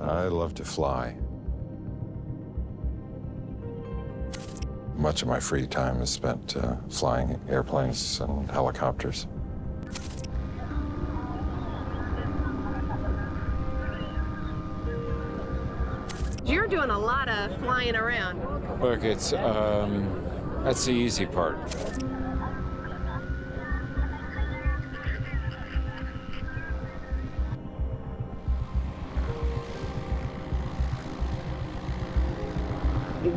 I love to fly. Much of my free time is spent flying airplanes and helicopters. You're doing a lot of flying around. Look, it's, that's the easy part.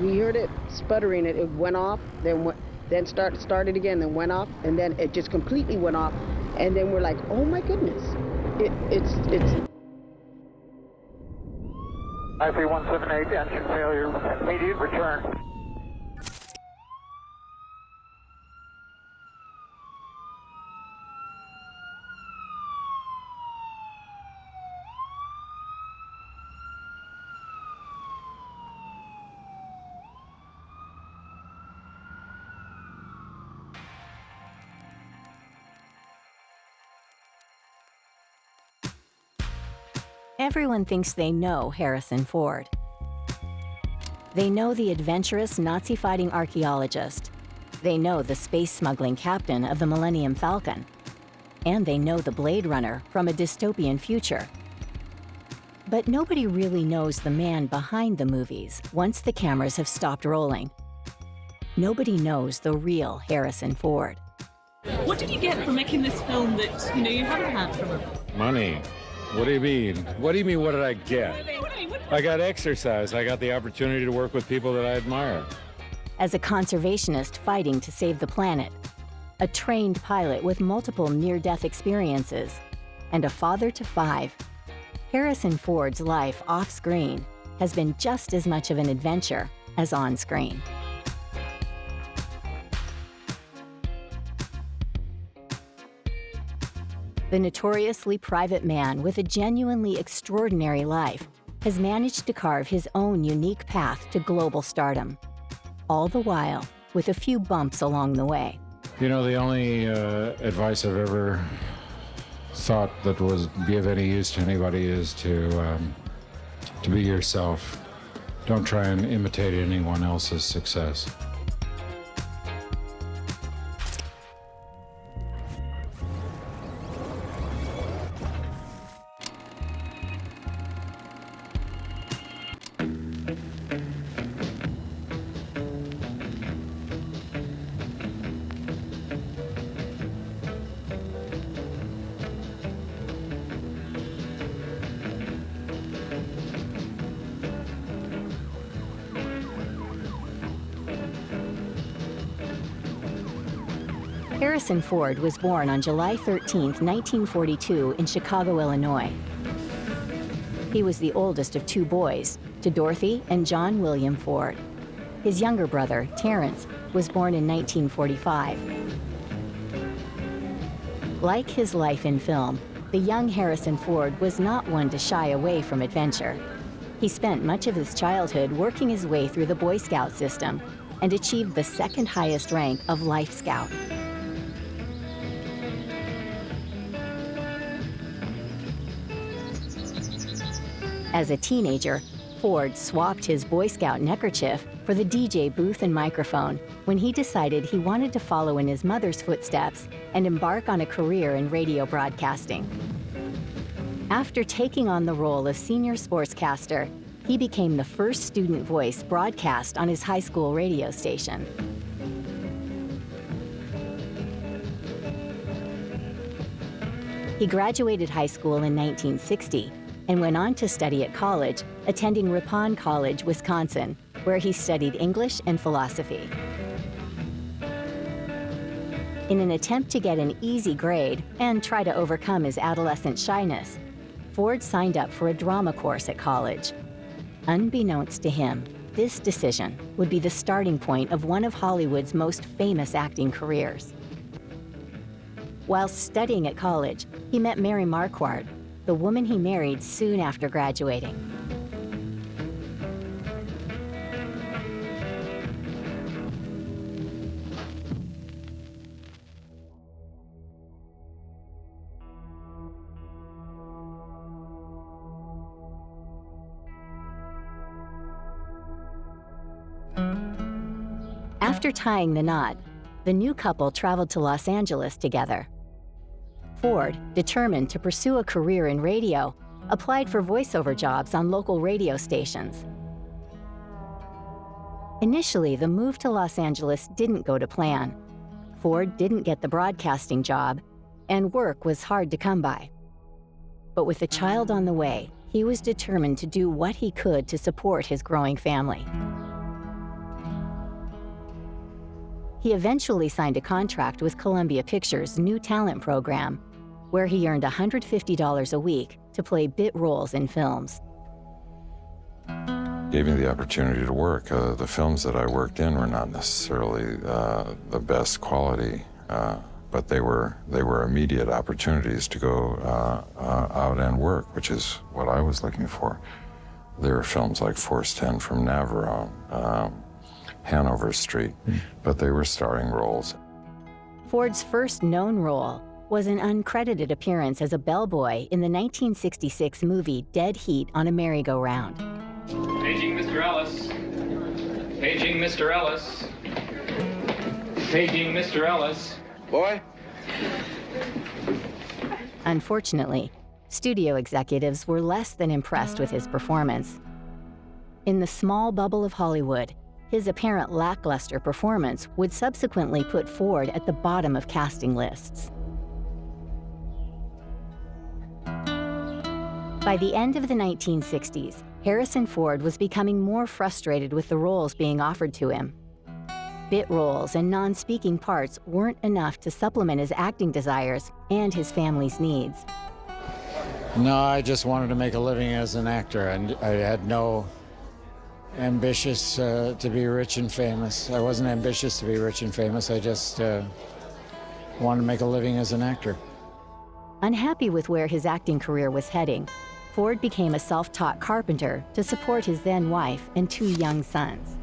We heard it sputtering, it went off, then started again, then went off, and then it just completely went off, and then we're like, oh my goodness, it's. I-3178, engine failure, immediate return. Everyone thinks they know Harrison Ford. They know the adventurous Nazi-fighting archaeologist. They know the space-smuggling captain of the Millennium Falcon. And they know the Blade Runner from a dystopian future. But nobody really knows the man behind the movies once the cameras have stopped rolling. Nobody knows the real Harrison Ford. What did you get from making this film that, you haven't had from him? Money. What do you mean? What do you mean, what did I get? I got exercise. I got the opportunity to work with people that I admire. As a conservationist fighting to save the planet, a trained pilot with multiple near-death experiences, and a father to 5, Harrison Ford's life off-screen has been just as much of an adventure as on-screen. The notoriously private man with a genuinely extraordinary life has managed to carve his own unique path to global stardom, all the while with a few bumps along the way. The only advice I've ever thought that was be of any use to anybody is to be yourself. Don't try and imitate anyone else's success. Harrison Ford was born on July 13, 1942 in Chicago, Illinois. He was the oldest of 2 boys, to Dorothy and John William Ford. His younger brother, Terrence, was born in 1945. Like his life in film, the young Harrison Ford was not one to shy away from adventure. He spent much of his childhood working his way through the Boy Scout system and achieved the 2nd highest rank of Life Scout. As a teenager, Ford swapped his Boy Scout neckerchief for the DJ booth and microphone when he decided he wanted to follow in his mother's footsteps and embark on a career in radio broadcasting. After taking on the role of senior sportscaster, he became the first student voice broadcast on his high school radio station. He graduated high school in 1960 and went on to study at college, attending Ripon College, Wisconsin, where he studied English and philosophy. In an attempt to get an easy grade and try to overcome his adolescent shyness, Ford signed up for a drama course at college. Unbeknownst to him, this decision would be the starting point of one of Hollywood's most famous acting careers. While studying at college, he met Mary Marquardt, the woman he married soon after graduating. After tying the knot, the new couple traveled to Los Angeles together. Ford, determined to pursue a career in radio, applied for voiceover jobs on local radio stations. Initially, the move to Los Angeles didn't go to plan. Ford didn't get the broadcasting job, and work was hard to come by. But with a child on the way, he was determined to do what he could to support his growing family. He eventually signed a contract with Columbia Pictures' New Talent program, where he earned $150 a week to play bit roles in films. Gave me the opportunity to work. The films that I worked in were not necessarily the best quality, but they were immediate opportunities to go out and work, which is what I was looking for. There were films like Force 10 from Navarone, Hanover Street, but they were starring roles. Ford's first known role was an uncredited appearance as a bellboy in the 1966 movie Dead Heat on a Merry-Go-Round. Paging Mr. Ellis. Paging Mr. Ellis. Paging Mr. Ellis. Boy? Unfortunately, studio executives were less than impressed with his performance. In the small bubble of Hollywood, his apparent lackluster performance would subsequently put Ford at the bottom of casting lists. By the end of the 1960s, Harrison Ford was becoming more frustrated with the roles being offered to him. Bit roles and non-speaking parts weren't enough to supplement his acting desires and his family's needs. No, I just wanted to make a living as an actor, and I had no ambitious to be rich and famous. I wasn't ambitious to be rich and famous. I just wanted to make a living as an actor. Unhappy with where his acting career was heading, Ford became a self-taught carpenter to support his then wife and 2 young sons.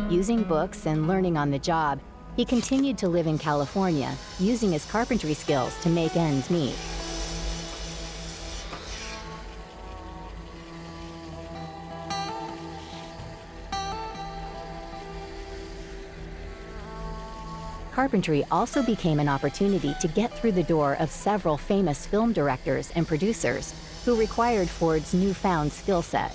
Using books and learning on the job, he continued to live in California, using his carpentry skills to make ends meet. Carpentry also became an opportunity to get through the door of several famous film directors and producers who required Ford's newfound skill set.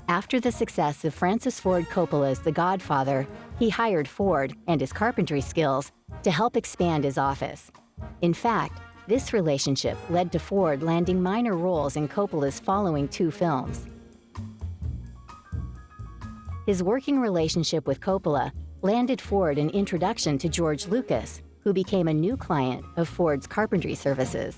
After the success of Francis Ford Coppola's The Godfather, he hired Ford and his carpentry skills to help expand his office. In fact, this relationship led to Ford landing minor roles in Coppola's following 2 films. His working relationship with Coppola landed Ford an introduction to George Lucas, who became a new client of Ford's carpentry services.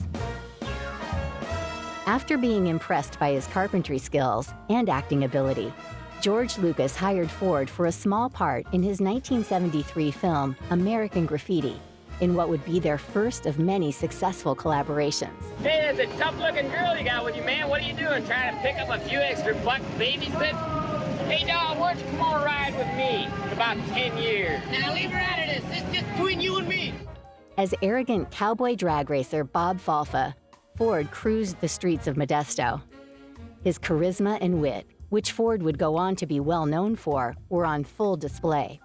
After being impressed by his carpentry skills and acting ability, George Lucas hired Ford for a small part in his 1973 film American Graffiti, in what would be their first of many successful collaborations. Hey, that's a tough-looking girl you got with you, man. What are you doing, trying to pick up a few extra bucks babysit? Hey, dog, why don't you come on a ride with me in about 10 years? Now leave her out of this. This is just between you and me. As arrogant cowboy drag racer Bob Falfa, Ford cruised the streets of Modesto. His charisma and wit, which Ford would go on to be well known for, were on full display.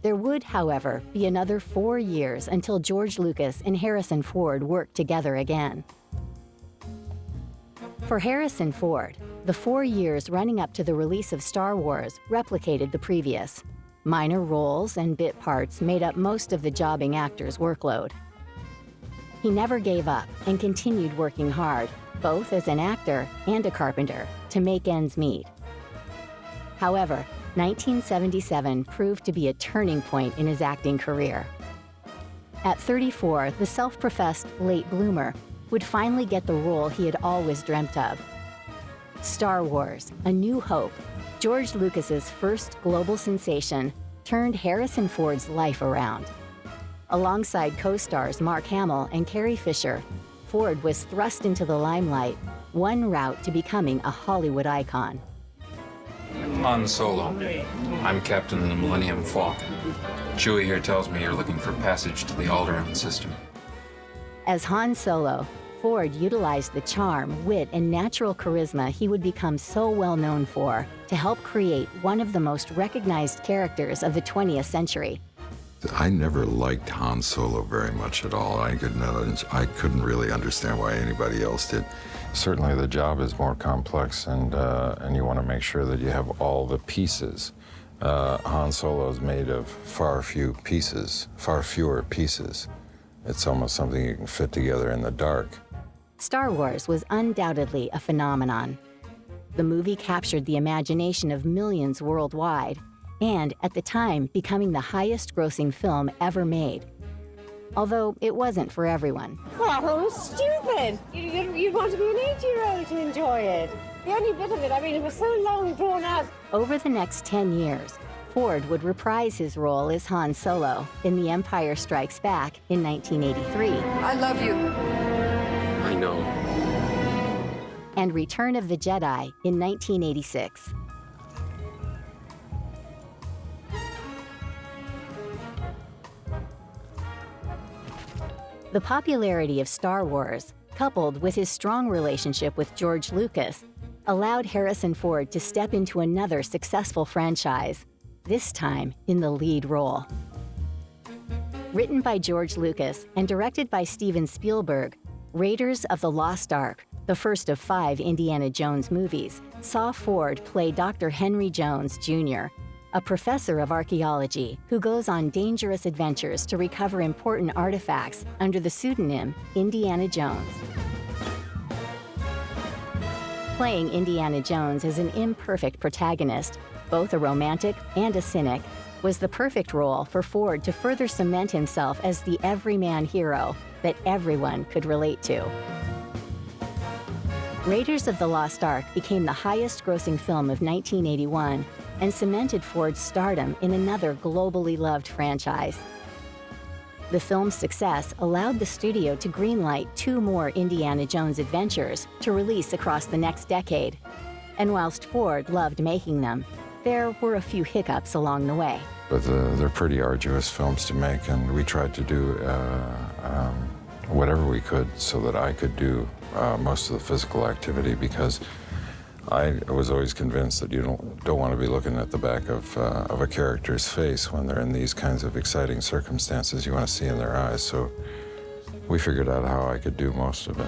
There would, however, be another 4 years until George Lucas and Harrison Ford worked together again. For Harrison Ford, the 4 years running up to the release of Star Wars replicated the previous. Minor roles and bit parts made up most of the jobbing actor's workload. He never gave up and continued working hard, both as an actor and a carpenter, to make ends meet. However, 1977 proved to be a turning point in his acting career. At 34, the self-professed late bloomer would finally get the role he had always dreamt of. Star Wars: A New Hope, George Lucas's first global sensation, turned Harrison Ford's life around. Alongside co-stars Mark Hamill and Carrie Fisher, Ford was thrust into the limelight, one route to becoming a Hollywood icon. Han Solo. I'm captain of the Millennium Falcon. Chewie here tells me you're looking for passage to the Alderaan system. As Han Solo, Ford utilized the charm, wit, and natural charisma he would become so well known for to help create one of the most recognized characters of the 20th century. I never liked Han Solo very much at all. I couldn't really understand why anybody else did. Certainly the job is more complex, and you want to make sure that you have all the pieces. Han Solo is made of far fewer pieces. It's almost something you can fit together in the dark. Star Wars was undoubtedly a phenomenon. The movie captured the imagination of millions worldwide, and at the time becoming the highest-grossing film ever made. Although it wasn't for everyone. Oh, stupid! You'd want to be an 8-year-old to enjoy it. The only bit of it, I mean, it was so long drawn out. Over the next 10 years, Ford would reprise his role as Han Solo in The Empire Strikes Back in 1983. I love you. I know. And Return of the Jedi in 1986. The popularity of Star Wars, coupled with his strong relationship with George Lucas, allowed Harrison Ford to step into another successful franchise, this time in the lead role. Written by George Lucas and directed by Steven Spielberg, Raiders of the Lost Ark, the first of 5 Indiana Jones movies, saw Ford play Dr. Henry Jones, Jr., a professor of archaeology who goes on dangerous adventures to recover important artifacts under the pseudonym Indiana Jones. Playing Indiana Jones as an imperfect protagonist, both a romantic and a cynic, was the perfect role for Ford to further cement himself as the everyman hero that everyone could relate to. Raiders of the Lost Ark became the highest-grossing film of 1981 and cemented Ford's stardom in another globally loved franchise. The film's success allowed the studio to greenlight 2 more Indiana Jones adventures to release across the next decade. And whilst Ford loved making them, there were a few hiccups along the way. But they're pretty arduous films to make, and we tried to do whatever we could so that I could do most of the physical activity, because I was always convinced that you don't want to be looking at the back of a character's face when they're in these kinds of exciting circumstances. You want to see in their eyes, so we figured out how I could do most of it.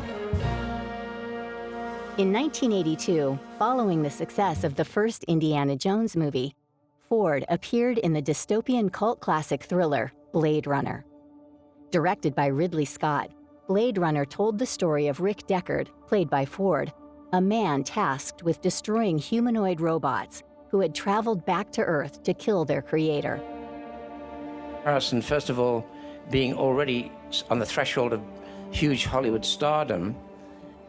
In 1982, following the success of the first Indiana Jones movie, Ford appeared in the dystopian cult classic thriller, Blade Runner. Directed by Ridley Scott, Blade Runner told the story of Rick Deckard, played by Ford, a man tasked with destroying humanoid robots who had traveled back to Earth to kill their creator. Harrison, first of all, being already on the threshold of huge Hollywood stardom,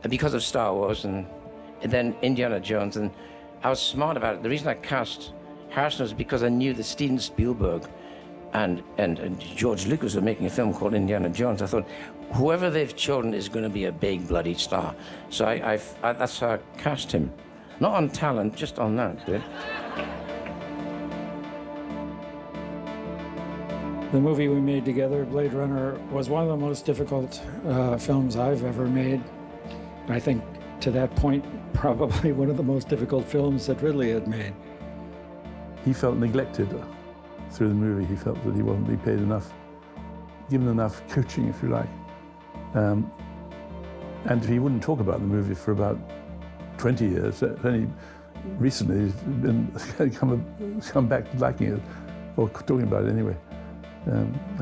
and because of Star Wars and then Indiana Jones, and I was smart about it. The reason I cast Harrison was because I knew that Steven Spielberg and George Lucas were making a film called Indiana Jones. I thought, whoever they've chosen is going to be a big bloody star. So that's how I cast him. Not on talent, just on that bit. The movie we made together, Blade Runner, was one of the most difficult films I've ever made. I think, to that point, probably one of the most difficult films that Ridley had made. He felt neglected through the movie. He felt that he wasn't being paid enough, given enough coaching, if you like. And he wouldn't talk about the movie for about 20 years. Only recently he's been come back to liking it, or talking about it anyway.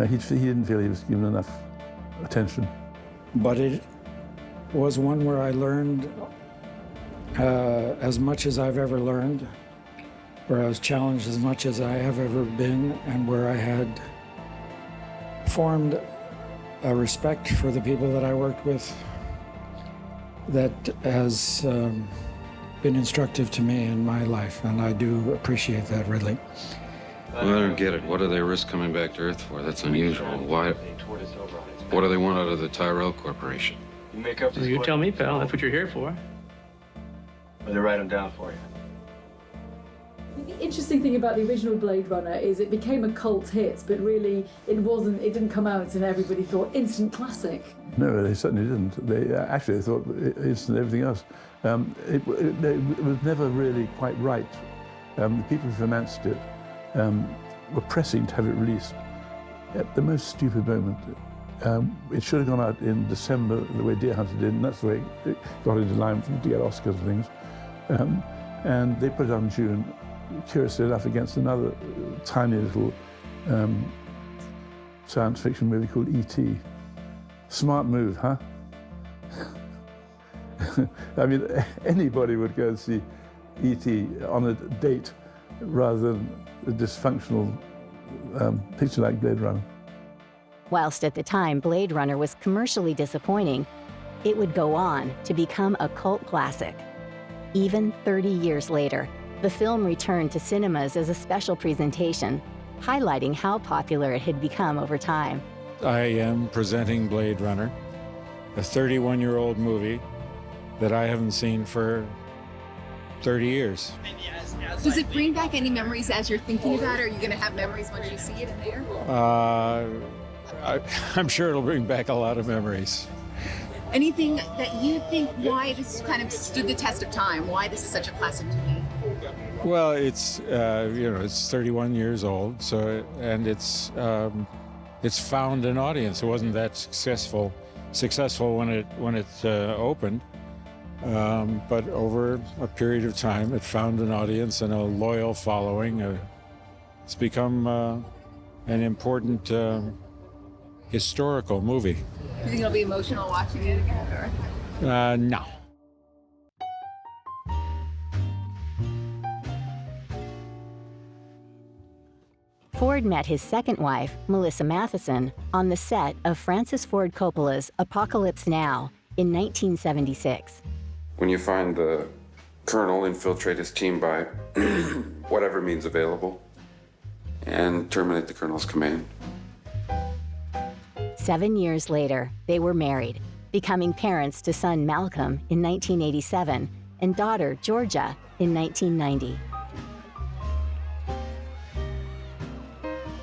He didn't feel he was given enough attention. But it was one where I learned as much as I've ever learned, where I was challenged as much as I have ever been, and where I had formed a respect for the people that I worked with that has been instructive to me in my life, and I do appreciate that, really. Well, I don't get it. What do they risk coming back to Earth for? That's unusual. Why? What do they want out of the Tyrell Corporation? You make up. You tell me, pal. That's what you're here for. Or they write them down for you. interesting thing about the original Blade Runner is it became a cult hit, but really it didn't come out and everybody thought instant classic. No, they certainly didn't. They actually thought instant everything else. It was never really quite right. The people who financed it were pressing to have it released at the most stupid moment. It should have gone out in December, the way Deer Hunter did, and that's the way it got into line to get Oscars and things. And they put it out in June, curiously enough, against another tiny little science fiction movie called E.T. Smart move, huh? I mean, anybody would go and see E.T. on a date rather than a dysfunctional picture like Blade Runner. Whilst at the time Blade Runner was commercially disappointing, it would go on to become a cult classic. Even 30 years later, the film returned to cinemas as a special presentation, highlighting how popular it had become over time. I am presenting Blade Runner, a 31-year-old movie that I haven't seen for 30 years. Does it bring back any memories as you're thinking about it? Are you going to have memories when you see it in there? I'm sure it'll bring back a lot of memories. Anything that you think why this kind of stood the test of time, why this is such a classic to me? Well, it's it's 31 years old, and it's found an audience. It wasn't that successful when it opened, but over a period of time, it found an audience and a loyal following. It's become an important historical movie. Do you think it'll be emotional watching it again? Or? No. Ford met his second wife, Melissa Matheson, on the set of Francis Ford Coppola's Apocalypse Now in 1976. When you find the colonel, infiltrate his team by whatever means available and terminate the colonel's command. 7 years later, they were married, becoming parents to son Malcolm in 1987 and daughter Georgia in 1990.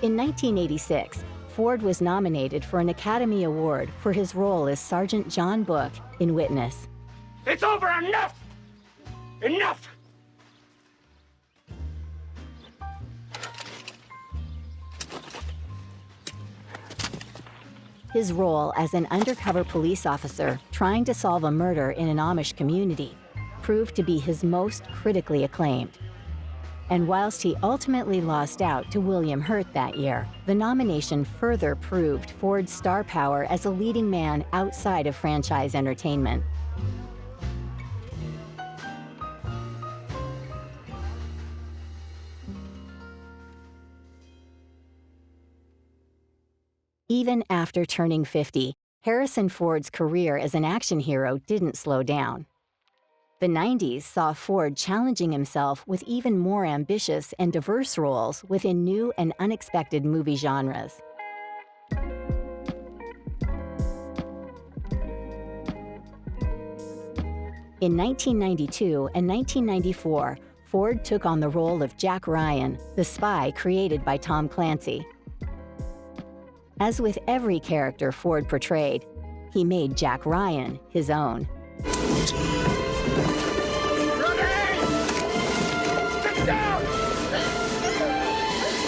In 1986, Ford was nominated for an Academy Award for his role as Sergeant John Book in Witness. It's over! Enough! Enough! His role as an undercover police officer trying to solve a murder in an Amish community proved to be his most critically acclaimed. And whilst he ultimately lost out to William Hurt that year, the nomination further proved Ford's star power as a leading man outside of franchise entertainment. Even after turning 50, Harrison Ford's career as an action hero didn't slow down. The 90s saw Ford challenging himself with even more ambitious and diverse roles within new and unexpected movie genres. In 1992 and 1994, Ford took on the role of Jack Ryan, the spy created by Tom Clancy. As with every character Ford portrayed, he made Jack Ryan his own.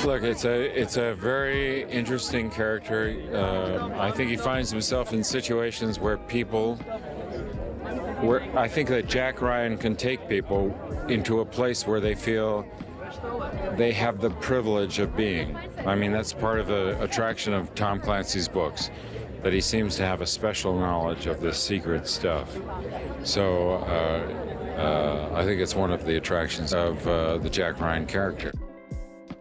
Look, it's a very interesting character. I think he finds himself in situations where I think that Jack Ryan can take people into a place where they feel they have the privilege of being. I mean, that's part of the attraction of Tom Clancy's books, that he seems to have a special knowledge of this secret stuff. So I think it's one of the attractions of the Jack Ryan character.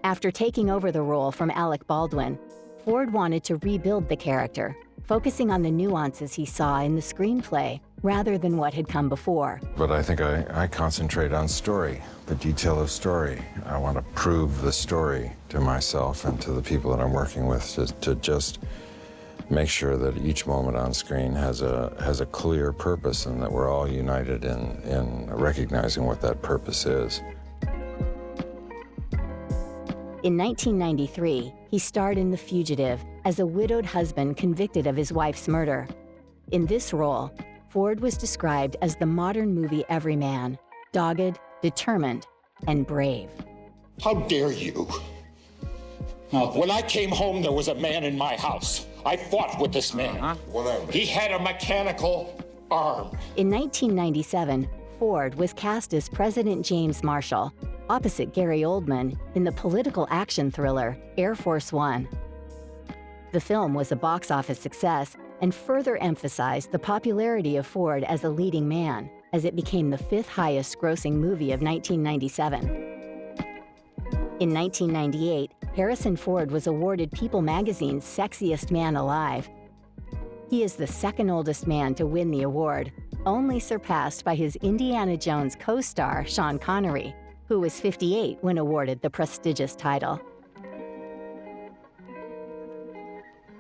After taking over the role from Alec Baldwin, Ford wanted to rebuild the character, focusing on the nuances he saw in the screenplay rather than what had come before. But I think I concentrate on story, the detail of story. I want to prove the story to myself and to the people that I'm working with, to just make sure that each moment on screen has a clear purpose and that we're all united in recognizing what that purpose is. In 1993, he starred in The Fugitive as a widowed husband convicted of his wife's murder. In this role, Ford was described as the modern movie everyman, dogged, determined, and brave. How dare you? When I came home, there was a man in my house. I fought with this man. He had a mechanical arm. In 1997, Ford was cast as President James Marshall, opposite Gary Oldman in the political action thriller Air Force One. The film was a box office success and further emphasized the popularity of Ford as a leading man, as it became the 5th highest grossing movie of 1997. In 1998, Harrison Ford was awarded People magazine's Sexiest Man Alive. He is the second oldest man to win the award, only surpassed by his Indiana Jones co-star Sean Connery, who was 58 when awarded the prestigious title.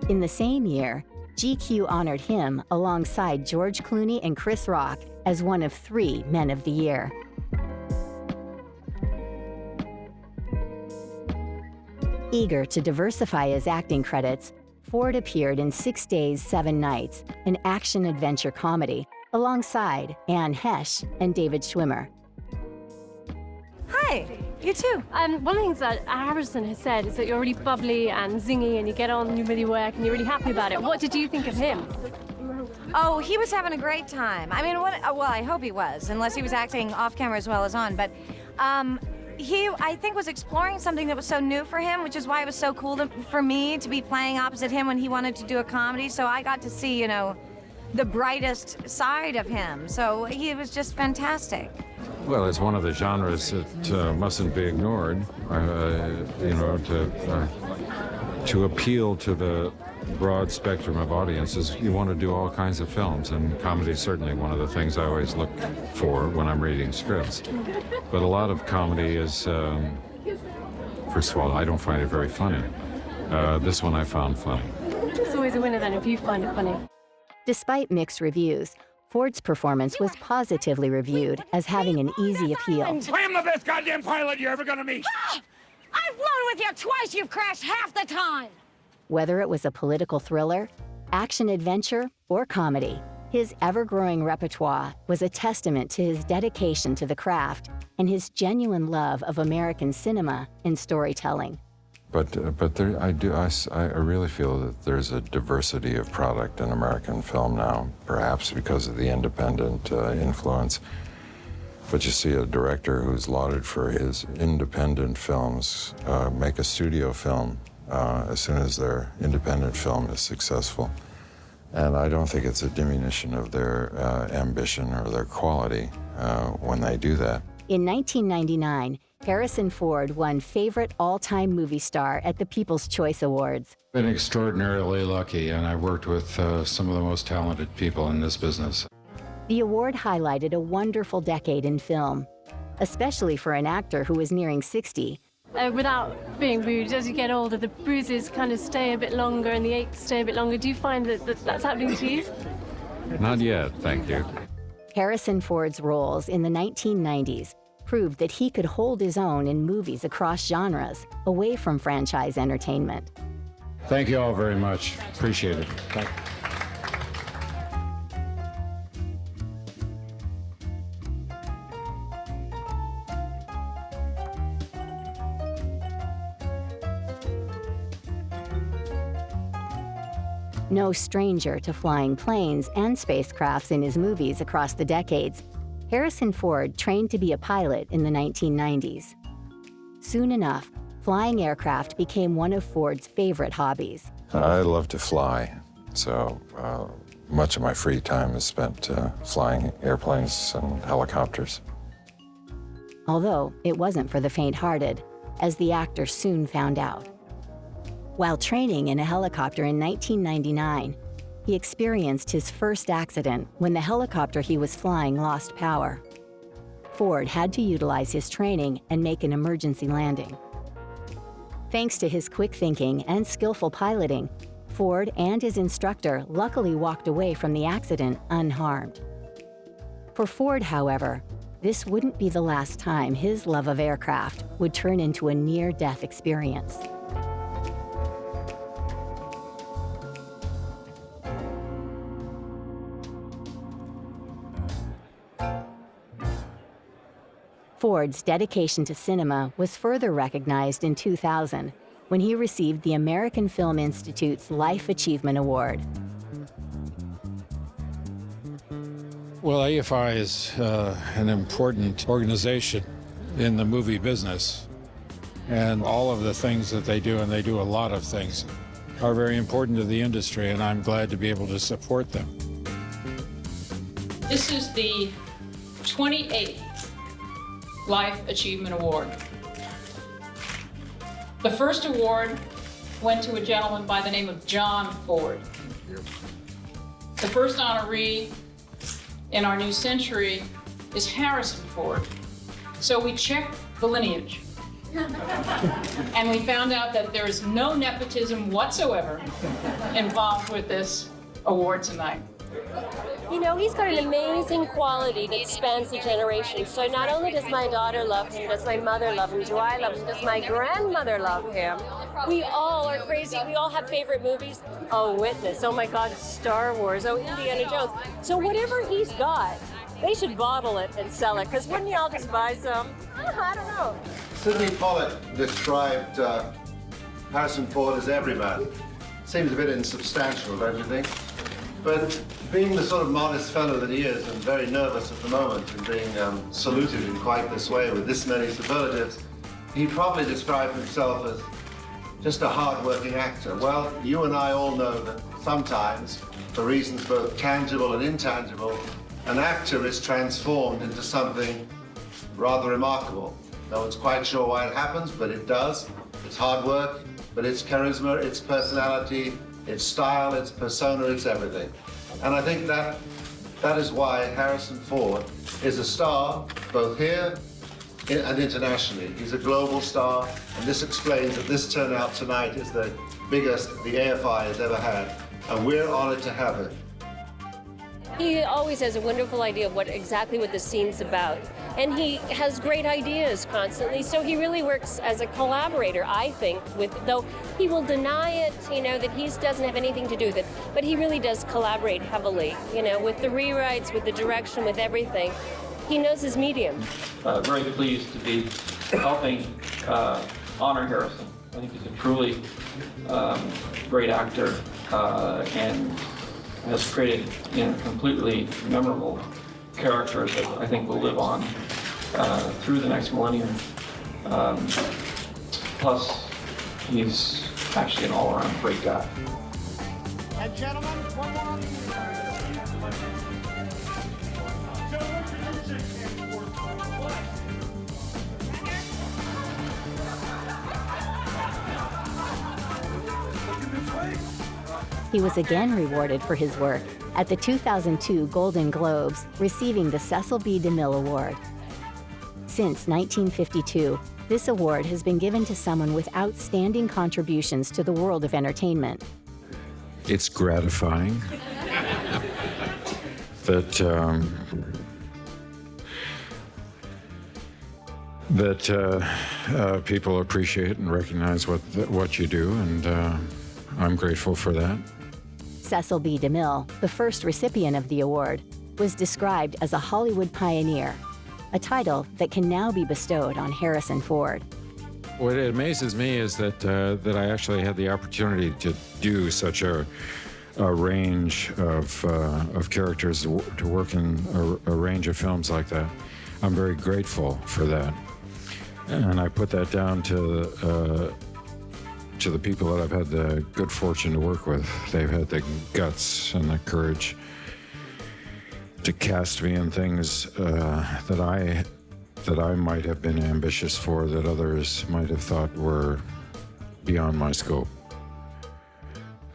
In the same year, GQ honored him alongside George Clooney and Chris Rock as one of 3 Men of the Year. Eager to diversify his acting credits, Ford appeared in 6 Days, 7 Nights, an action-adventure comedy, alongside Anne Hesh and David Schwimmer. Hi, you too. One of the things that Harrison has said is that you're really bubbly and zingy and you get on and you really work and you're really happy about it. What did you think of him? Oh, he was having a great time. I mean, well, I hope he was, unless he was acting off camera as well as on, but he, I think, was exploring something that was so new for him, which is why it was so cool for me to be playing opposite him when he wanted to do a comedy. So I got to see, you know, the brightest side of him. So he was just fantastic. Well, it's one of the genres that mustn't be ignored, you know, to appeal to the broad spectrum of audiences. You want to do all kinds of films, and comedy is certainly one of the things I always look for when I'm reading scripts. But a lot of comedy is, first of all, I don't find it very funny. This one I found funny. It's always a winner then if you find it funny. Despite mixed reviews, Ford's performance was positively reviewed as having an easy appeal. I am the best goddamn pilot you're ever gonna meet. I've flown with you twice. You've crashed half the time. Whether it was a political thriller, action-adventure, or comedy, his ever-growing repertoire was a testament to his dedication to the craft and his genuine love of American cinema and storytelling. But there, I really feel that there's a diversity of product in American film now, perhaps because of the independent influence. But you see a director who's lauded for his independent films make a studio film as soon as their independent film is successful. And I don't think it's a diminution of their ambition or their quality when they do that. In 1999, Harrison Ford won Favorite All-Time Movie Star at the People's Choice Awards. Been extraordinarily lucky, and I've worked with some of the most talented people in this business. The award highlighted a wonderful decade in film, especially for an actor who was nearing 60. Without being rude, as you get older, the bruises kind of stay a bit longer and the aches stay a bit longer. Do you find that that's happening to you? Not yet, thank you. Harrison Ford's roles in the 1990s proved that he could hold his own in movies across genres, away from franchise entertainment. Thank you all very much. Appreciate it. Thank you. No stranger to flying planes and spacecrafts in his movies across the decades, Harrison Ford trained to be a pilot in the 1990s. Soon enough, flying aircraft became one of Ford's favorite hobbies. I love to fly, so much of my free time is spent flying airplanes and helicopters. Although it wasn't for the faint-hearted, as the actor soon found out. While training in a helicopter in 1999, he experienced his first accident when the helicopter he was flying lost power. Ford had to utilize his training and make an emergency landing. Thanks to his quick thinking and skillful piloting, Ford and his instructor luckily walked away from the accident unharmed. For Ford, however, this wouldn't be the last time his love of aircraft would turn into a near-death experience. Ford's dedication to cinema was further recognized in 2000 when he received the American Film Institute's Life Achievement Award. Well, AFI is an important organization in the movie business, and all of the things that they do, and they do a lot of things, are very important to the industry, and I'm glad to be able to support them. This is the 28th Life Achievement Award. The first award went to a gentleman by the name of John Ford. The first honoree in our new century is Harrison Ford. So we checked the lineage. And we found out that there is no nepotism whatsoever involved with this award tonight. You know, he's got an amazing quality that spans the generations. So not only does my daughter love him, does my mother love him, do I love him, does my grandmother love him? We all are crazy. We all have favorite movies. Oh, Witness. Oh my God, Star Wars. Oh, Indiana Jones. So whatever he's got, they should bottle it and sell it. Because wouldn't y'all just buy some? I don't know. Sidney Pollack described Harrison Ford as everyman. Seems a bit insubstantial, don't you think? But being the sort of modest fellow that he is, and very nervous at the moment, and being saluted in quite this way with this many superlatives, he probably described himself as just a hard-working actor. Well, you and I all know that sometimes, for reasons both tangible and intangible, an actor is transformed into something rather remarkable. No one's quite sure why it happens, but it does. It's hard work, but it's charisma, it's personality, it's style, it's persona, it's everything. And I think that is why Harrison Ford is a star, both here and internationally. He's a global star, and this explains that this turnout tonight is the biggest the AFI has ever had, and we're honored to have it. He always has a wonderful idea of exactly what the scene's about. And he has great ideas constantly, so he really works as a collaborator, I think, though he will deny it, that he doesn't have anything to do with it, but he really does collaborate heavily, with the rewrites, with the direction, with everything. He knows his medium. Very pleased to be helping honor Harrison. I think he's a truly great actor and has created completely memorable characters that I think will live on through the next millennium. Plus, he's actually an all-around great guy. And gentlemen, one more. He was again rewarded for his work at the 2002 Golden Globes, receiving the Cecil B. DeMille Award. Since 1952, this award has been given to someone with outstanding contributions to the world of entertainment. It's gratifying that people appreciate and recognize what you do, and I'm grateful for that. Cecil B. DeMille, the first recipient of the award, was described as a Hollywood pioneer, a title that can now be bestowed on Harrison Ford. What amazes me is that I actually had the opportunity to do such a range of characters, to work in a range of films like that. I'm very grateful for that, and I put that down to the people that I've had the good fortune to work with. They've had the guts and the courage to cast me in things that I might have been ambitious for, that others might have thought were beyond my scope.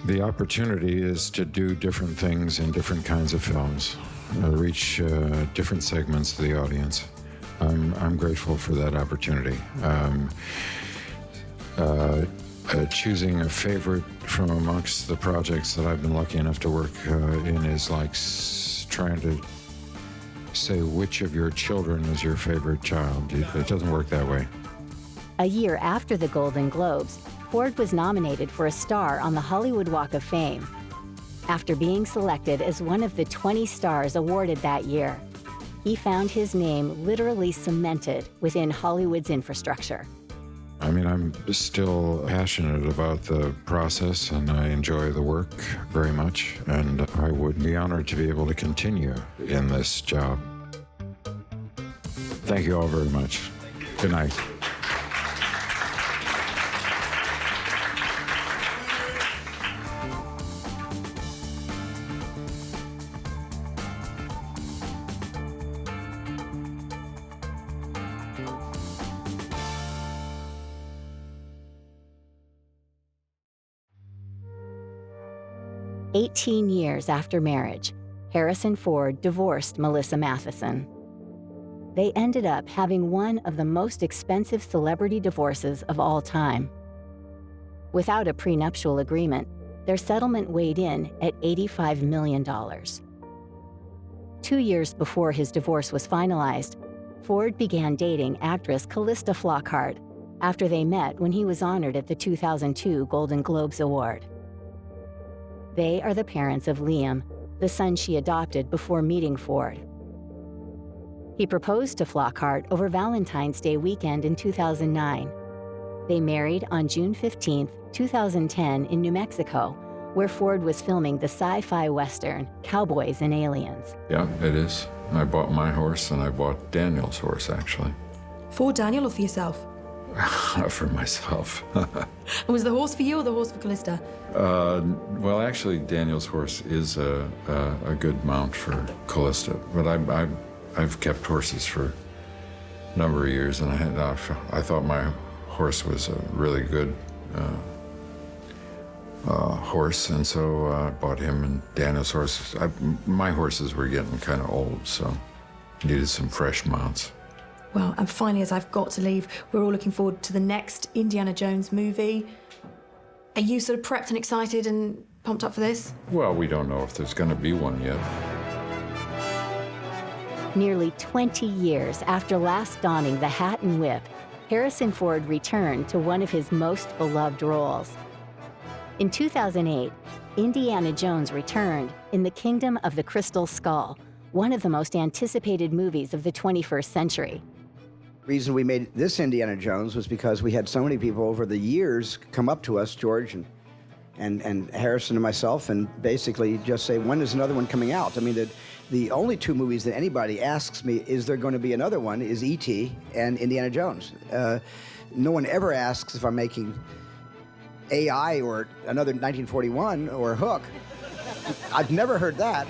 The opportunity is to do different things in different kinds of films, reach different segments of the audience. I'm grateful for that opportunity. Choosing a favorite from amongst the projects that I've been lucky enough to work in is like trying to say which of your children is your favorite child. It doesn't work that way. A year after the Golden Globes, Ford was nominated for a star on the Hollywood Walk of Fame. After being selected as one of the 20 stars awarded that year, he found his name literally cemented within Hollywood's infrastructure. I mean, I'm still passionate about the process, and I enjoy the work very much, and I would be honored to be able to continue in this job. Thank you all very much. Good night. "18 years after marriage, Harrison Ford divorced Melissa Matheson. They ended up having one of the most expensive celebrity divorces of all time. Without a prenuptial agreement, their settlement weighed in at $85 million. 2 years before his divorce was finalized, Ford began dating actress Callista Flockhart after they met when he was honored at the 2002 Golden Globes Award. They are the parents of Liam, the son she adopted before meeting Ford. He proposed to Flockhart over Valentine's Day weekend in 2009. They married on June 15, 2010 in New Mexico, where Ford was filming the sci-fi western Cowboys and Aliens. Yeah, it is. I bought my horse and I bought Daniel's horse, actually. For Daniel or for yourself? For myself. Was the horse for you or the horse for Callista? Well, actually, Daniel's horse is a good mount for Callista, but I've kept horses for a number of years, and I thought my horse was a really good horse, and so I bought him and Daniel's horse. My horses were getting kind of old, so needed some fresh mounts. Well, and finally, as I've got to leave, we're all looking forward to the next Indiana Jones movie. Are you sort of prepped and excited and pumped up for this? Well, we don't know if there's going to be one yet. Nearly 20 years after last donning the hat and whip, Harrison Ford returned to one of his most beloved roles. In 2008, Indiana Jones returned in The Kingdom of the Crystal Skull, one of the most anticipated movies of the 21st century. The reason we made this Indiana Jones was because we had so many people over the years come up to us, George and Harrison and myself, and basically just say, when is another one coming out? I mean, the only two movies that anybody asks me, is there going to be another one, is E.T. and Indiana Jones. No one ever asks if I'm making AI or another 1941 or Hook. I've never heard that.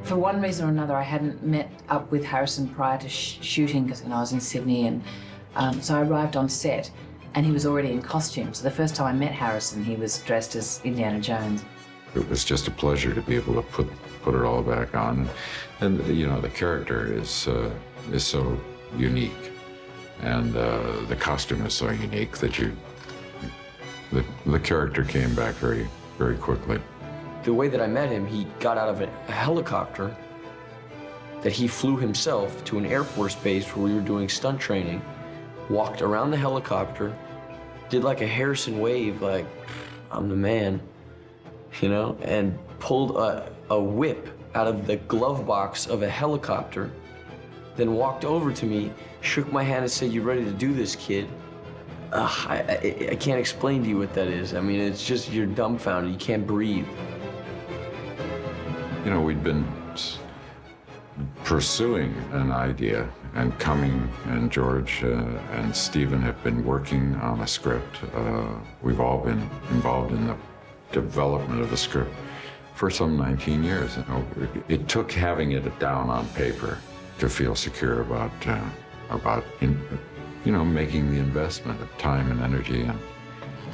For one reason or another, I hadn't met up with Harrison prior to shooting because I was in Sydney, and so I arrived on set and he was already in costume. So the first time I met Harrison, he was dressed as Indiana Jones. It was just a pleasure to be able to put it all back on, and you know, the character is so unique, and the costume is so unique that the character came back very, very quickly. The way that I met him, he got out of a helicopter that he flew himself to an Air Force base where we were doing stunt training, walked around the helicopter, did like a Harrison wave, like, I'm the man, you know, and pulled a whip out of the glove box of a helicopter, then walked over to me, shook my hand and said, "You ready to do this, kid?" I can't explain to you what that is. I mean, it's just, you're dumbfounded, you can't breathe. You know, we'd been pursuing an idea, and Cumming and George and Stephen have been working on a script. We've all been involved in the development of the script for some 19 years. You know, it took having it down on paper to feel secure about making the investment of time and energy, and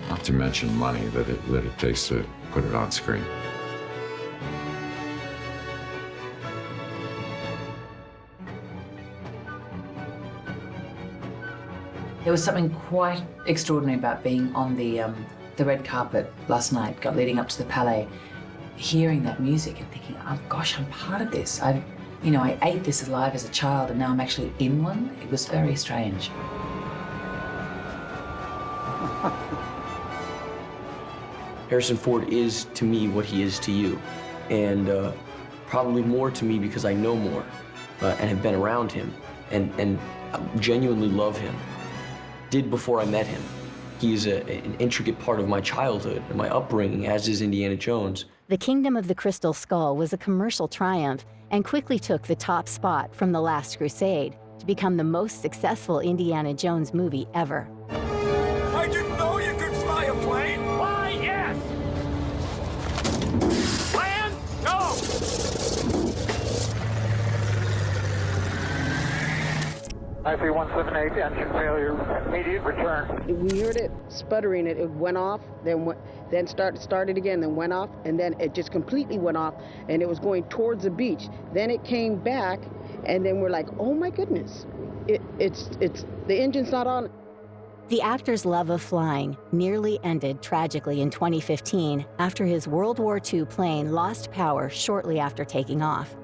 not to mention money that it takes to put it on screen. There was something quite extraordinary about being on the the red carpet last night, leading up to the Palais, hearing that music and thinking, oh gosh, I'm part of this. I ate this alive as a child and now I'm actually in one. It was very strange. Harrison Ford is to me what he is to you, and probably more to me because I know more and have been around him and genuinely love him. Did before I met him. He is an intricate part of my childhood and my upbringing, as is Indiana Jones. The Kingdom of the Crystal Skull was a commercial triumph and quickly took the top spot from The Last Crusade to become the most successful Indiana Jones movie ever. I didn't know you could fly a plane. Why, yes. Land, go. IP-178, engine failure, immediate return. We heard it sputtering, it went off, then started again, then went off, and then it just completely went off, and it was going towards the beach. Then it came back, and then we're like, oh my goodness, it's the engine's not on. The actor's love of flying nearly ended tragically in 2015 after his World War II plane lost power shortly after taking off.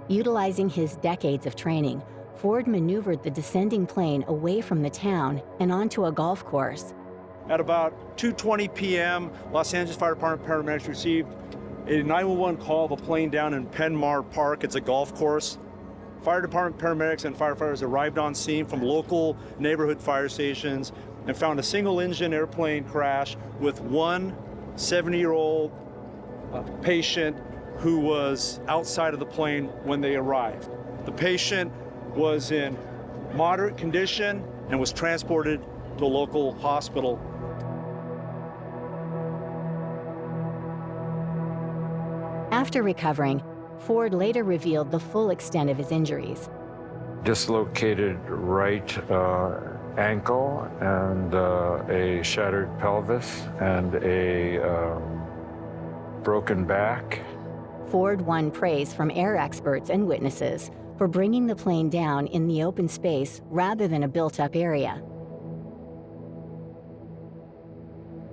Utilizing his decades of training, Ford maneuvered the descending plane away from the town and onto a golf course. At about 2:20 p.m., Los Angeles Fire Department paramedics received a 911 call of a plane down in Penmar Park. It's a golf course. Fire department paramedics and firefighters arrived on scene from local neighborhood fire stations and found a single-engine airplane crash with one 70-year-old patient who was outside of the plane when they arrived. The patient was in moderate condition and was transported to a local hospital. After recovering, Ford later revealed the full extent of his injuries. Dislocated right ankle and a shattered pelvis and a broken back. Ford won praise from air experts and witnesses for bringing the plane down in the open space rather than a built-up area.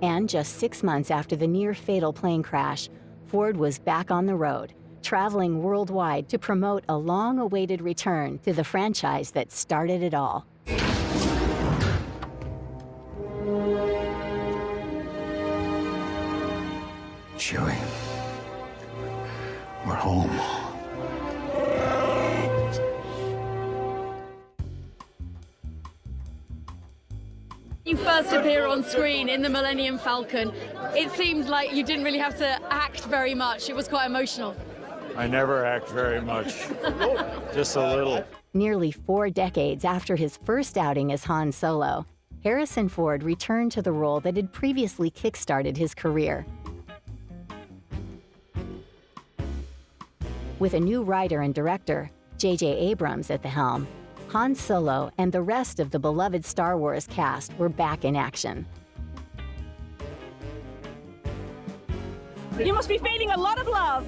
And just 6 months after the near-fatal plane crash, Ford was back on the road, traveling worldwide to promote a long-awaited return to the franchise that started it all. Chewie, we're home. You first appear on screen in the Millennium Falcon. It seemed like you didn't really have to act very much. It was quite emotional. I never act very much, just a little. Nearly 4 decades after his first outing as Han Solo, Harrison Ford returned to the role that had previously kick-started his career. With a new writer and director, J.J. Abrams at the helm, Han Solo and the rest of the beloved Star Wars cast were back in action. You must be feeling a lot of love.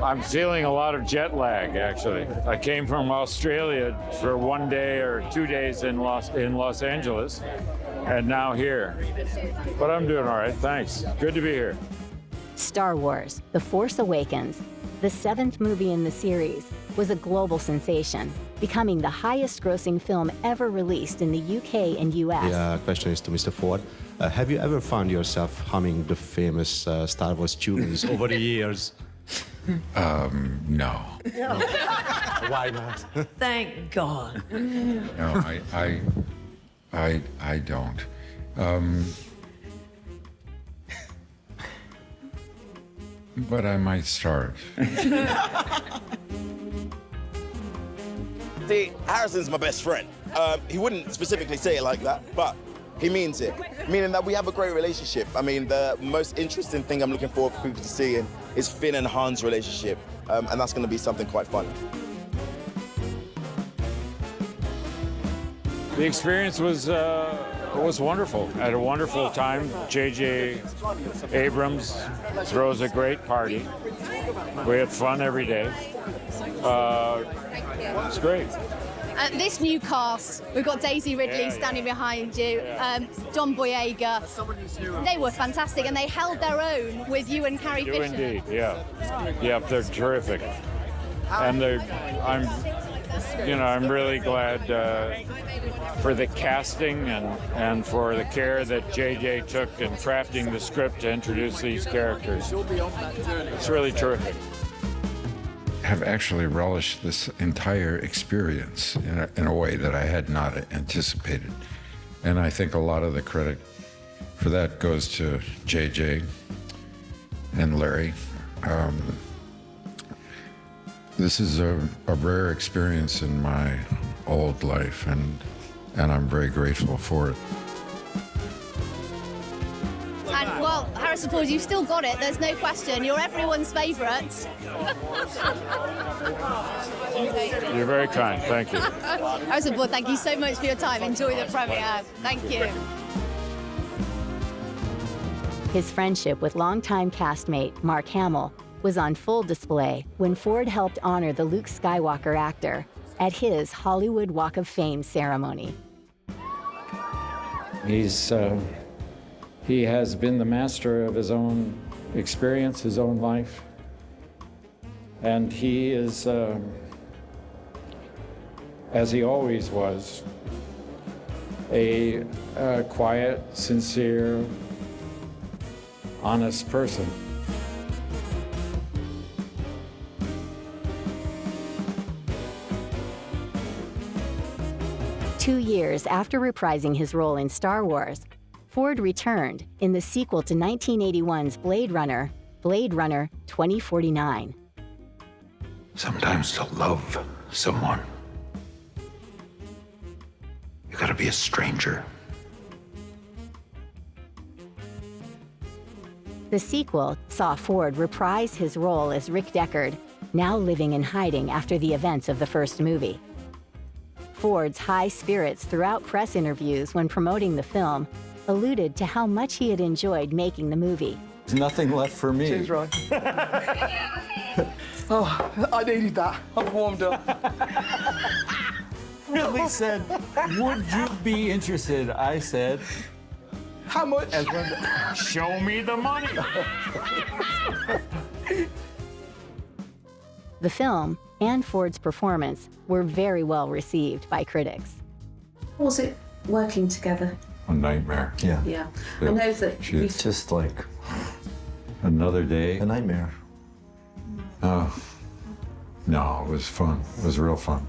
I'm feeling a lot of jet lag, actually. I came from Australia for 1 day or 2 days in Los Angeles, and now here. But I'm doing all right, thanks. Good to be here. Star Wars: The Force Awakens, the 7th movie in the series, was a global sensation, becoming the highest-grossing film ever released in the UK and US. The question is to Mr. Ford. Have you ever found yourself humming the famous Star Wars tunes over the years? No. Why not? Thank God. No, I don't. But I might start. See, Harrison's my best friend. He wouldn't specifically say it like that, but he means it. Meaning that we have a great relationship. I mean, the most interesting thing I'm looking forward for people to see is Finn and Han's relationship. And that's going to be something quite fun. The experience was wonderful. I had a wonderful time. J.J. Abrams throws a great party. We had fun every day. It's great. This new cast, we've got Daisy Ridley standing behind you, John Boyega. They were fantastic, and they held their own with you and Carrie Fisher. Indeed, yeah. Yeah, they're terrific. And I'm really glad for the casting and for the care that JJ took in crafting the script to introduce these characters. It's really terrific. Have actually relished this entire experience in a way that I had not anticipated. And I think a lot of the credit for that goes to JJ and Larry. This is a rare experience in my old life, and I'm very grateful for it. And, well, Harrison Ford, you've still got it. There's no question. You're everyone's favourite. You're very kind. Thank you. Harrison Ford, thank you so much for your time. Enjoy the premiere. Thank you. His friendship with longtime castmate Mark Hamill was on full display when Ford helped honor the Luke Skywalker actor at his Hollywood Walk of Fame ceremony. He has been the master of his own experience, his own life. And he is, as he always was, a quiet, sincere, honest person. Two years after reprising his role in Star Wars, Ford returned in the sequel to 1981's Blade Runner 2049. Sometimes to love someone, you gotta be a stranger. The sequel saw Ford reprise his role as Rick Deckard, now living in hiding after the events of the first movie. Ford's high spirits throughout press interviews when promoting the film alluded to how much he had enjoyed making the movie. There's nothing left for me. Cheers, Ryan. Oh, I needed that. I've warmed up. Ridley said, would you be interested? I said, how much? Show me the money. The film and Ford's performance were very well received by critics. Was it working together? A nightmare. Yeah. Yeah. I know that It's just like another day. A nightmare. No, it was fun. It was real fun.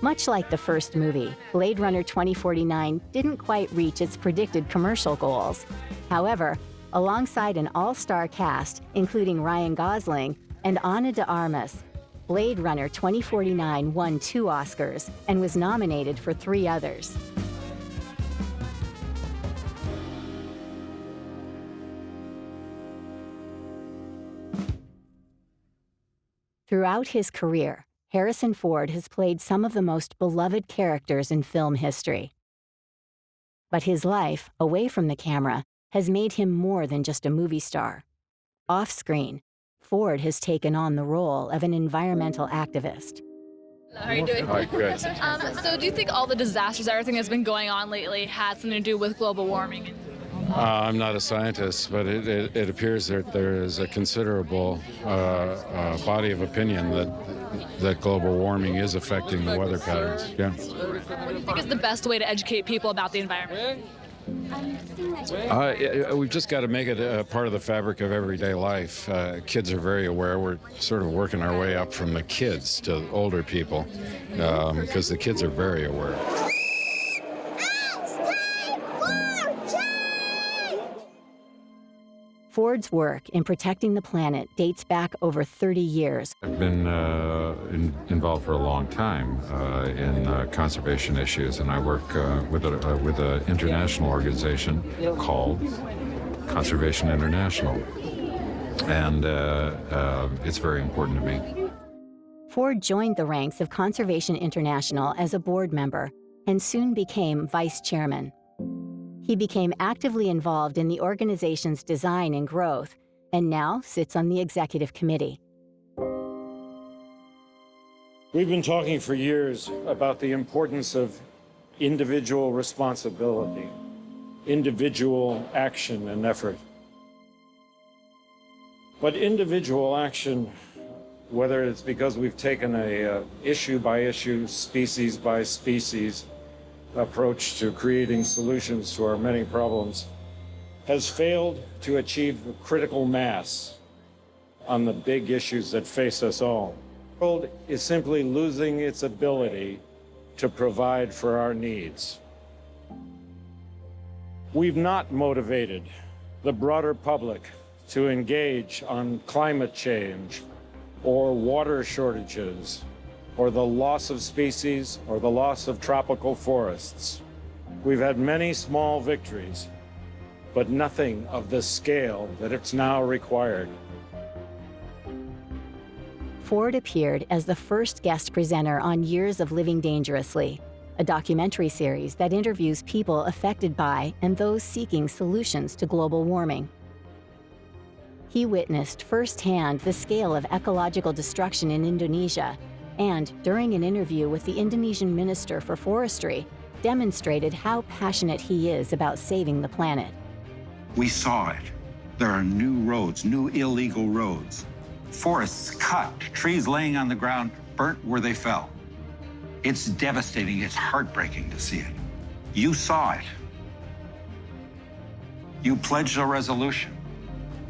Much like the first movie, Blade Runner 2049 didn't quite reach its predicted commercial goals. However, alongside an all-star cast, including Ryan Gosling and Ana de Armas, Blade Runner 2049 won 2 Oscars and was nominated for 3 others. Throughout his career, Harrison Ford has played some of the most beloved characters in film history. But his life, away from the camera, has made him more than just a movie star. Off-screen, Ford has taken on the role of an environmental activist. How are you doing? Hi, good. So do you think all the disasters, everything that's been going on lately, had something to do with global warming? I'm not a scientist, but it appears that there is a considerable body of opinion that global warming is affecting the weather patterns. Yeah. What do you think is the best way to educate people about the environment? We've just got to make it a part of the fabric of everyday life. Kids are very aware. We're sort of working our way up from the kids to older people because the kids are very aware. Ford's work in protecting the planet dates back over 30 years. I've been involved for a long time in conservation issues, and I work with an international organization called Conservation International, and it's very important to me. Ford joined the ranks of Conservation International as a board member and soon became vice chairman. He became actively involved in the organization's design and growth, and now sits on the executive committee. We've been talking for years about the importance of individual responsibility, individual action and effort. But individual action, whether it's because we've taken a issue by issue, species by species approach to creating solutions to our many problems, has failed to achieve critical mass on the big issues that face us all. The world is simply losing its ability to provide for our needs. We've not motivated the broader public to engage on climate change or water shortages or the loss of species or the loss of tropical forests. We've had many small victories, but nothing of the scale that it's now required. Ford appeared as the first guest presenter on Years of Living Dangerously, a documentary series that interviews people affected by and those seeking solutions to global warming. He witnessed firsthand the scale of ecological destruction in Indonesia, and during an interview with the Indonesian Minister for Forestry, demonstrated how passionate he is about saving the planet. We saw it. There are new roads, new illegal roads. Forests cut, trees laying on the ground, burnt where they fell. It's devastating. It's heartbreaking to see it. You saw it. You pledged a resolution.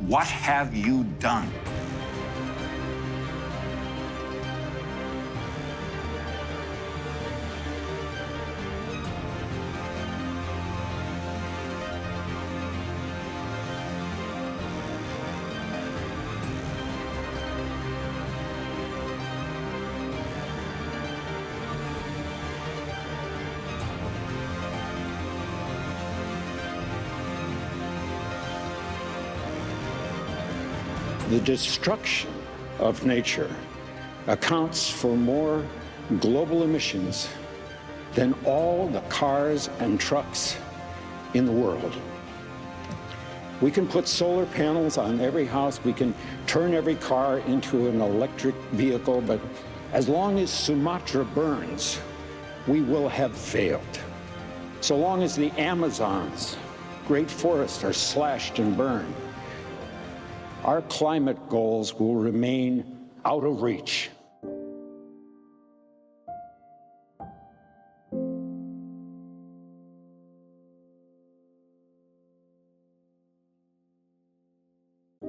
What have you done? The destruction of nature accounts for more global emissions than all the cars and trucks in the world. We can put solar panels on every house, we can turn every car into an electric vehicle, but as long as Sumatra burns, we will have failed. So long as the Amazon's great forests are slashed and burned, our climate goals will remain out of reach.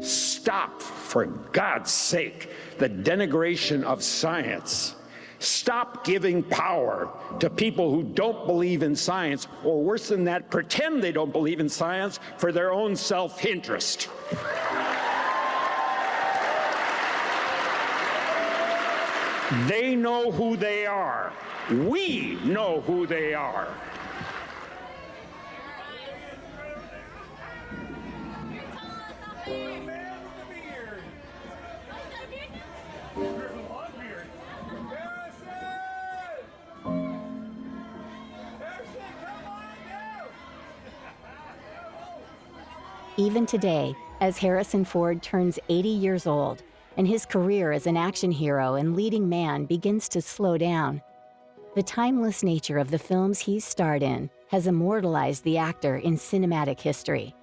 Stop, for God's sake, the denigration of science. Stop giving power to people who don't believe in science, or worse than that, pretend they don't believe in science for their own self-interest. They know who they are. We know who they are. Even today, as Harrison Ford turns 80 years old, and his career as an action hero and leading man begins to slow down, the timeless nature of the films he's starred in has immortalized the actor in cinematic history.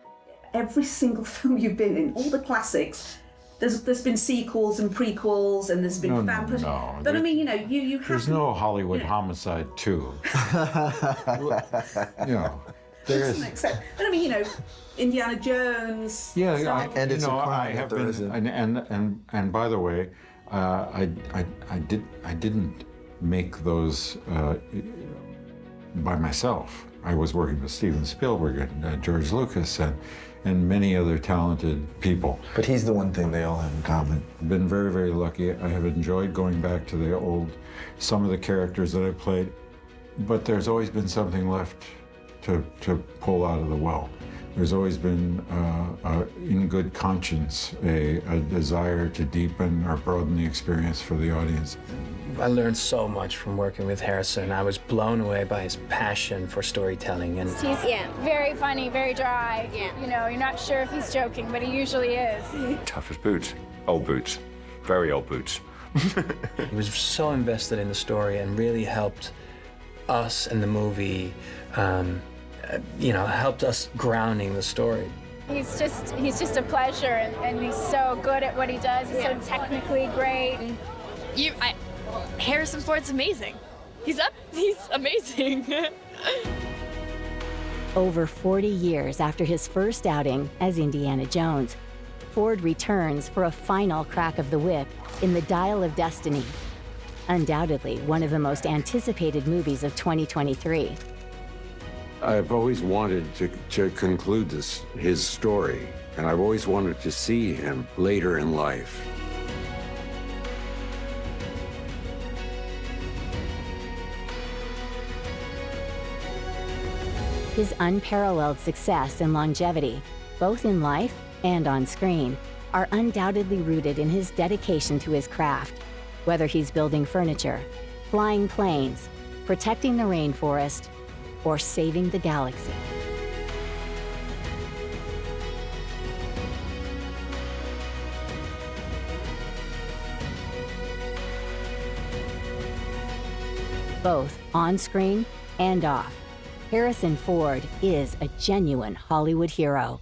Every single film you've been in, all the classics, there's been sequels and prequels, and there's been fan push. No, but I mean, you know, you have. There's no Hollywood Homicide 2. You know, there is. But I mean, you know, Indiana Jones. Yeah, and it's a crime I have there been, isn't. and by the way, I didn't make those by myself. I was working with Steven Spielberg and George Lucas and many other talented people. But he's the one thing they all have in common. Been very, very lucky. I have enjoyed going back to some of the characters that I played, but there's always been something left to pull out of the well. There's always been, in good conscience, a desire to deepen or broaden the experience for the audience. I learned so much from working with Harrison. I was blown away by his passion for storytelling. And He's very funny, very dry. You know, you're not sure if he's joking, but he usually is. Tough as boots. Old boots. Very old boots. He was so invested in the story and really helped us in the movie, helped us grounding the story. He's just a pleasure, and he's so good at what he does. He's so technically great. Harrison Ford's amazing. He's amazing. Over 40 years after his first outing as Indiana Jones, Ford returns for a final crack of the whip in The Dial of Destiny. Undoubtedly one of the most anticipated movies of 2023. I've always wanted to conclude his story, and I've always wanted to see him later in life. His unparalleled success and longevity, both in life and on screen, are undoubtedly rooted in his dedication to his craft, whether he's building furniture, flying planes, protecting the rainforest, or saving the galaxy. Both on screen and off, Harrison Ford is a genuine Hollywood hero.